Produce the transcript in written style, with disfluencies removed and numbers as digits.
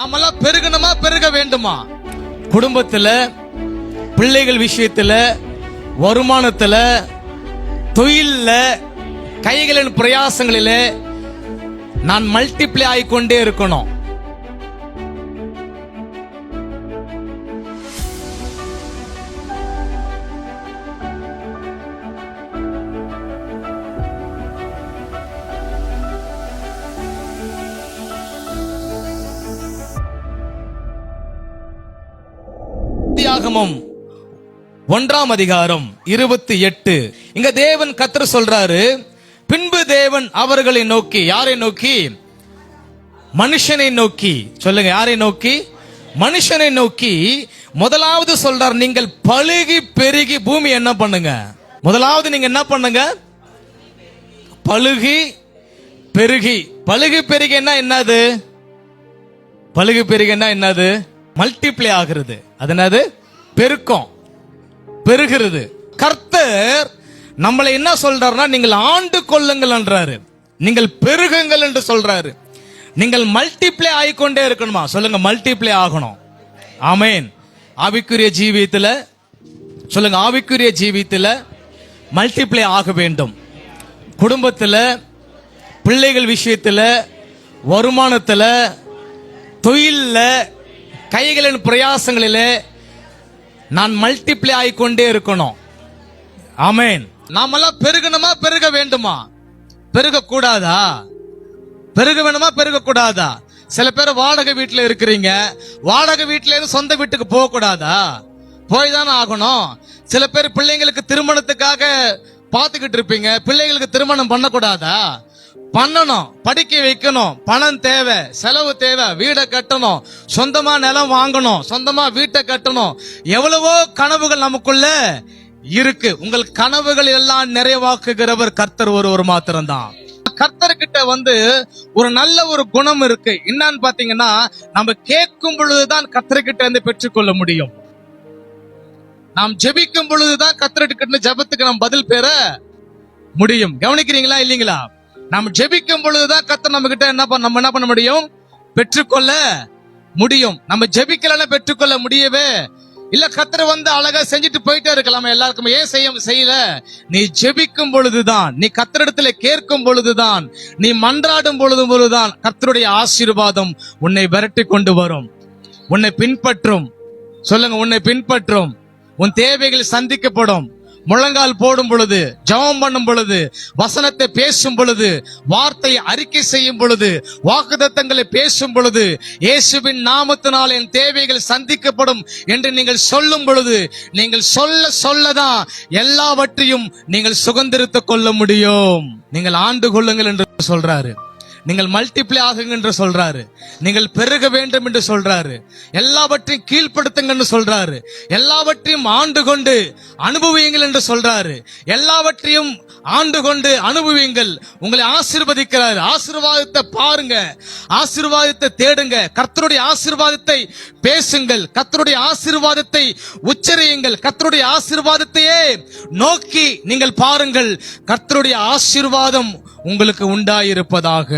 நாமெல்லாம் பெருகணுமா பெருக வேண்டுமா? குடும்பத்துல, பிள்ளைகள் விஷயத்துல, வருமானத்துல, தொழில்ல, கைகளின் பிரயாசங்களிலே நான் மல்டிப்ளை ஆகிக்கொண்டே இருக்கணும். ஆதியாகமம் 1 அதிகாரம் 28. இங்க தேவன் கர்த்தர் சொல்றாரு, பின்பு தேவன் அவர்களை நோக்கி, யாரை நோக்கி? மனுஷனை நோக்கி. சொல்லுங்க, யாரை நோக்கி? மனுஷனை நோக்கி முதலாவது சொல்றார், நீங்கள் பலுகி பெருகி பூமி என்ன பண்ணுங்க? முதலாவது நீங்க என்ன பண்ணுங்க? பலுகி பெருகி. பலுகி பெருகி என்னது? பலுகி பெருகி என்னது? மல்டிப்ளை ஆகிறது. அது என்னது? பெருக்கம், பெருகிறது. கர்த்தர் நம்மளை என்ன சொல்றாருன்னா, நீங்கள் ஆண்டு கொள்ளுங்கள் என்றாரு, நீங்கள் பெருகுங்கள் என்று சொல்றாரு. நீங்கள் மல்டிப்ளை ஆகிக்கொண்டே இருக்கணுமா? சொல்லுங்க, மல்டிப்ளை ஆகணும். ஆமென். ஆவிக்குரிய ஜீவியத்துல சொல்லுங்க, ஆவிக்குரிய ஜீவியத்துல மல்டிப்ளை ஆக வேண்டும். குடும்பத்துல, பிள்ளைகள் விஷயத்துல, வருமானத்துல, தொழில்ல, கைகளின் பிரயாசங்களிலே நான் மல்டிப்ளை ஆகிக்கொண்டே இருக்கணும். ஆமென். நாமெல்லாம் பெருகணுமா பெருக வேண்டுமா? பெருக கூடாதா? பெருக வேணுமா பெருக கூடாதா? சில பேர் வாடகை வீட்டுல இருக்கிறீங்க, வாடகை வீட்டுல இருந்து சொந்த வீட்டுக்கு போக கூடாதா? போய் தானே ஆகணும். சில பேர் பிள்ளைங்களுக்கு திருமணத்துக்காக பாத்துக்கிட்டு இருப்பீங்க, பிள்ளைங்களுக்கு திருமணம் பண்ணக்கூடாதா? பண்ணணும், படிக்க வைக்கணும், பணம் தேவை, செலவு தேவை, வீடை கட்டணும், சொந்தமா நிலம் வாங்கணும், சொந்தமா வீட்டை கட்டணும். எவ்வளவோ கனவுகள் நமக்குள்ள இருக்கு. உங்கள் கனவுகள் எல்லாம் நிறைவாக்குகிறவர் கர்த்தர் ஒருவர் மாத்திரம்தான். கர்த்தர்கிட்ட ஒரு நல்ல ஒரு குணம் இருக்கு. என்னன்னு பாத்தீங்கன்னா, நம்ம கேட்கும் பொழுதுதான் கர்த்தர்கிட்ட இருந்து பெற்றுக்கொள்ள முடியும். நாம் ஜெபிக்கும் பொழுதுதான் கர்த்தர்கிட்ட ஜெபத்துக்கு நாம் பதில் பெற முடியும். கவனிக்கிறீங்களா இல்லீங்களா? நாம் ஜெபிக்கும் பொழுதுதான் கர்த்தர் நம்ம கிட்ட நம்ம என்ன பண்ண முடியும்? பெற்றுக்கொள்ள முடியும். நம்ம ஜெபிக்கலன்னா பெற்றுக்கொள்ள முடியவே இல்ல. கர்த்தர் அழகா செஞ்சுட்டு போயிட்டே இருக்கலாம் எல்லாருக்கும். ஏன் செய்யல? நீ ஜெபிக்கும் பொழுதுதான், நீ கர்த்தரிடத்துல கேட்கும் பொழுதுதான், நீ மன்றாடும் பொழுதுதான் கர்த்தருடைய ஆசீர்வாதம் உன்னை விரட்டி கொண்டு வரும், உன்னை பின்பற்றும். சொல்லுங்க, உன்னை பின்பற்றும். உன் தேவைகள் சந்திக்கப்படும். முழங்கால் போடும் பொழுது, ஜெபம் பண்ணும் பொழுது, வசனத்தை பேசும் பொழுது, வார்த்தை அறிக்கை செய்யும் பொழுது, வாக்குத்தத்தங்களை பேசும் பொழுது, இயேசுவின் நாமத்தினால் என் தேவைகள் சந்திக்கப்படும் என்று நீங்கள் சொல்லும் பொழுது, நீங்கள் சொல்லதான் எல்லாவற்றையும் நீங்கள் சுதந்திரித்துக் கொள்ள முடியும். நீங்கள் ஆண்டு கொள்ளுங்கள் என்று சொல்றாரு, நீங்கள் மல்டிப்ளை ஆகுங்க என்று சொல்றாரு, நீங்கள் பெருக வேண்டும் என்று சொல்றாரு, எல்லாவற்றையும் கீழ்ப்படுத்துங்க என்று சொல்றாரு, எல்லாவற்றையும் ஆண்டு கொண்டு அனுபவியுங்கள் என்று சொல்றாரு, எல்லாவற்றையும் ஆண்டு கொண்டு அனுபவியுங்கள். உங்களை ஆசீர்வதிக்கிறார். ஆசீர்வாதத்தை பாருங்க, ஆசீர்வாதத்தை தேடுங்க, கர்த்தருடைய ஆசீர்வாதத்தை பேசுங்கள், கர்த்தருடைய ஆசீர்வாதத்தை உச்சரியுங்கள், கர்த்தருடைய ஆசீர்வாதத்தையே நோக்கி நீங்கள் பாருங்கள். கர்த்தருடைய ஆசீர்வாதம் உங்களுக்கு உண்டாயிருப்பதாக.